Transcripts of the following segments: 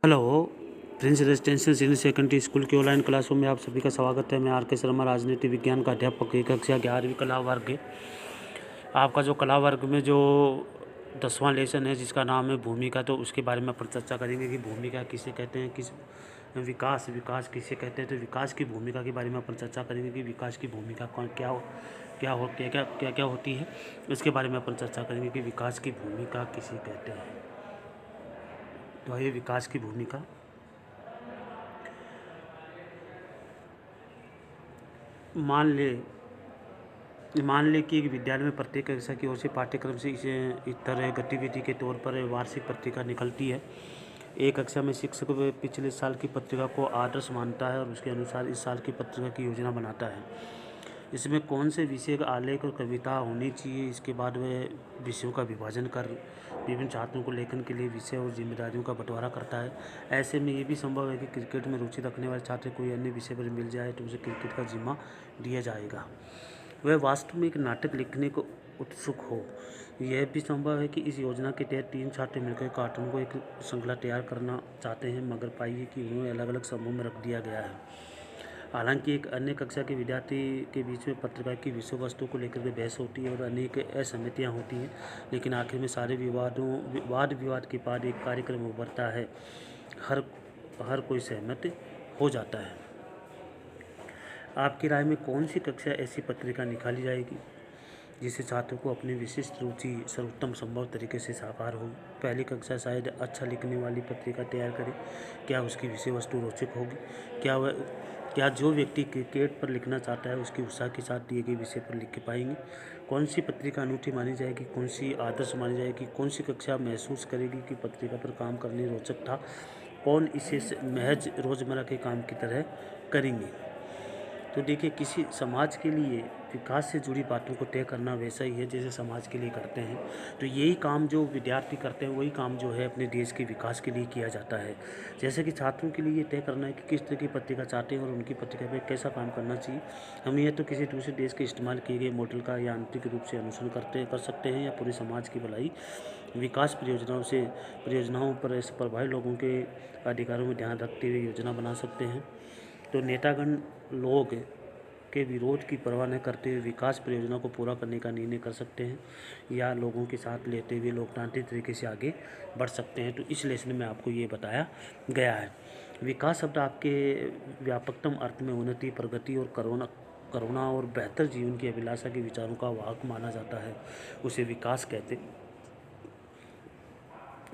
Hello. Prince residential senior secondary school की online classroom में आप सभी का स्वागत है। मैं आर के शर्मा, राजनीति विज्ञान का अध्यापक, कक्षा 11वीं कला वर्ग है। आपका जो कला वर्ग में जो 10वां लेसन है जिसका नाम है भूमिका, तो उसके बारे में अपन चर्चा करेंगे कि भूमिका किसे कहते हैं, किस विकास किसे कहते हैं। तो विकास की भूमिका के बारे में अपन चर्चा करेंगे कि विकास की भूमिका कौन क्या होती है। इसके बारे में अपन चर्चा करेंगे कि विकास की भूमिका किसे कहते हैं। तो ये विकास की भूमिका, मान ले कि एक विद्यालय में प्रत्येक कक्षा की ओर से पाठ्यक्रम से इस तरह गतिविधि के तौर पर वार्षिक पत्रिका निकलती है। एक कक्षा में शिक्षक पिछले साल की पत्रिका को आदर्श मानता है और उसके अनुसार इस साल की पत्रिका की योजना बनाता है। इसमें कौन से विषय का आलेख और कविता होनी चाहिए, इसके बाद वह विषयों का विभाजन कर विभिन्न छात्रों को लेखन के लिए विषय और जिम्मेदारियों का बंटवारा करता है। ऐसे में ये भी संभव है कि क्रिकेट में रुचि रखने वाले छात्र कोई अन्य विषय पर मिल जाए तो उसे क्रिकेट का जिम्मा दिया जाएगा। वह वास्तव में एक नाटक लिखने को उत्सुक हो। यह भी संभव है कि इस योजना के तहत 3 छात्र मिलकर कार्टून को एक श्रृंखला तैयार करना चाहते हैं, मगर पाइए कि उन्हें अलग अलग समूह में रख दिया गया है। हालांकि एक अन्य कक्षा के विद्यार्थी के बीच में पत्रिका की विषय वस्तु को लेकर के बहस होती है और अनेक असहमतियाँ होती हैं, लेकिन आखिर में सारे वाद विवाद के बाद एक कार्यक्रम उभरता है। हर कोई सहमत हो जाता है। आपकी राय में कौन सी कक्षा ऐसी पत्रिका निकाली जाएगी जिससे छात्रों को अपनी विशिष्ट रुचि सर्वोत्तम संभव तरीके से साकार हो? पहली कक्षा शायद अच्छा लिखने वाली पत्रिका तैयार करे। क्या उसकी विषय वस्तु रोचक होगी? क्या जो व्यक्ति क्रिकेट पर लिखना चाहता है उसके उत्साह के साथ दिए गए विषय पर लिख पाएंगे? कौन सी पत्रिका अनूठी मानी जाएगी, कौन सी आदर्श मानी जाएगी? कौन सी कक्षा महसूस करेगी कि पत्रिका पर काम करने रोचक था? कौन इसे महज रोज़मर्रा के काम की तरह करेंगे? तो देखिए, किसी समाज के लिए विकास से जुड़ी बातों को तय करना वैसा ही है जैसे समाज के लिए करते हैं। तो यही काम जो विद्यार्थी करते हैं वही काम जो है अपने देश के विकास के लिए किया जाता है। जैसे कि छात्रों के लिए तय करना है कि किस तरह की पत्रिका चाहते हैं और उनकी पत्रिका पे कैसा काम करना चाहिए। हम यह तो किसी दूसरे देश के इस्तेमाल किए गए मॉडल का या आंतरिक रूप से अनुसरण कर सकते हैं, या पूरे समाज की भलाई विकास परियोजनाओं पर ऐसे प्रभावी लोगों के अधिकारों में ध्यान रखते हुए योजना बना सकते हैं। तो नेतागण लोग के विरोध की परवाह न करते हुए विकास परियोजना को पूरा करने का निर्णय कर सकते हैं, या लोगों के साथ लेते हुए लोकतांत्रिक तरीके से आगे बढ़ सकते हैं। तो इस लेसन में आपको ये बताया गया है। विकास शब्द आपके व्यापकतम अर्थ में उन्नति, प्रगति और करुणा और बेहतर जीवन की अभिलाषा के विचारों का वाहक माना जाता है। उसे विकास कहते हैं।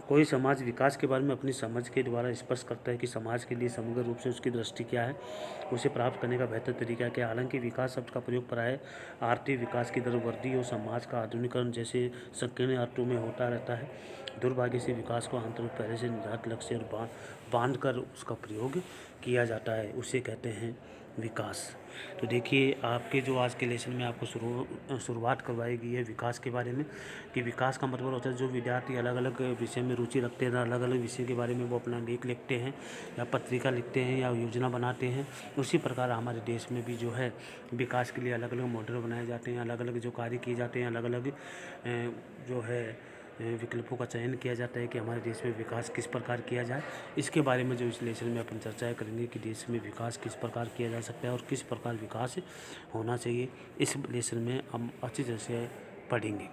कोई समाज विकास के बारे में अपनी समझ के द्वारा स्पष्ट करता है कि समाज के लिए समग्र रूप से उसकी दृष्टि क्या है, उसे प्राप्त करने का बेहतर तरीका क्या है। हालांकि विकास शब्द का प्रयोग प्रायः आर्थिक विकास की दर वृद्धि और समाज का आधुनिकीकरण जैसे संकीर्ण अर्थों में होता रहता है। दुर्भाग्य से विकास को आंतरिक पहले से निर्धारित लक्ष्य और बांध कर उसका प्रयोग किया जाता है, उसे कहते हैं विकास। तो देखिए, आपके जो आज के लेसन में आपको शुरुआत करवाई गई है विकास के बारे में, कि विकास का मतलब होता है जो विद्यार्थी अलग अलग विषय में रुचि रखते हैं, अलग अलग विषय के बारे में वो अपना लेख लिखते हैं या पत्रिका लिखते हैं या योजना बनाते हैं। उसी प्रकार हमारे देश में भी जो है विकास के लिए अलग अलग मॉडल बनाए जाते हैं, अलग अलग जो कार्य किए जाते हैं, अलग अलग जो है विकल्पों का चयन किया जाता है कि हमारे देश में विकास किस प्रकार किया जाए। इसके बारे में जो इस लेसन में अपन चर्चा करेंगे कि देश में विकास किस प्रकार किया जा सकता है और किस प्रकार विकास होना चाहिए, इस लेसन में हम अच्छी तरह से पढ़ेंगे।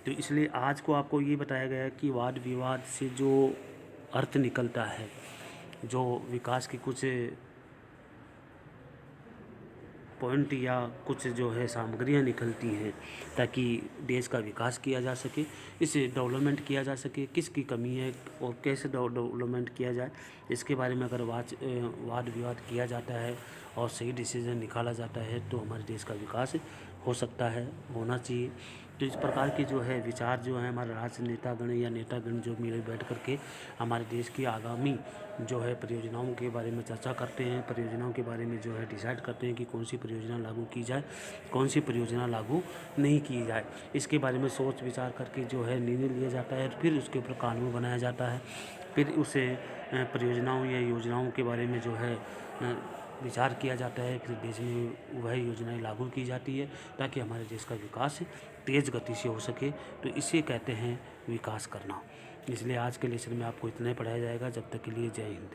तो इसलिए आज को आपको ये बताया गया है कि वाद विवाद से जो अर्थ निकलता है, जो विकास की कुछ पॉइंट या कुछ जो है सामग्रियाँ निकलती हैं ताकि देश का विकास किया जा सके, इसे डेवलपमेंट किया जा सके, किसकी कमी है और कैसे डेवलपमेंट किया जाए, इसके बारे में अगर वाद विवाद किया जाता है और सही डिसीजन निकाला जाता है तो हमारे देश का विकास हो सकता है, होना चाहिए। तो इस प्रकार के जो है विचार जो है हमारे राजनेतागण या नेतागण जो मिल बैठ करके हमारे देश की आगामी जो है परियोजनाओं के बारे में चर्चा करते हैं, परियोजनाओं के बारे में जो है डिसाइड करते हैं कि कौन सी परियोजना लागू की जाए, कौन सी परियोजना लागू नहीं की जाए। इसके बारे में सोच विचार करके जो है निर्णय लिया जाता है, फिर उसके ऊपर कानून बनाया जाता है, फिर उसे परियोजनाओं या योजनाओं के बारे में जो है विचार किया जाता है, फिर देश में वह योजनाएं लागू की जाती है ताकि हमारे देश का विकास तेज़ गति से हो सके। तो इसे कहते हैं विकास करना। इसलिए आज के लेसन में आपको इतना ही पढ़ाया जाएगा। जब तक के लिए जय हिंद।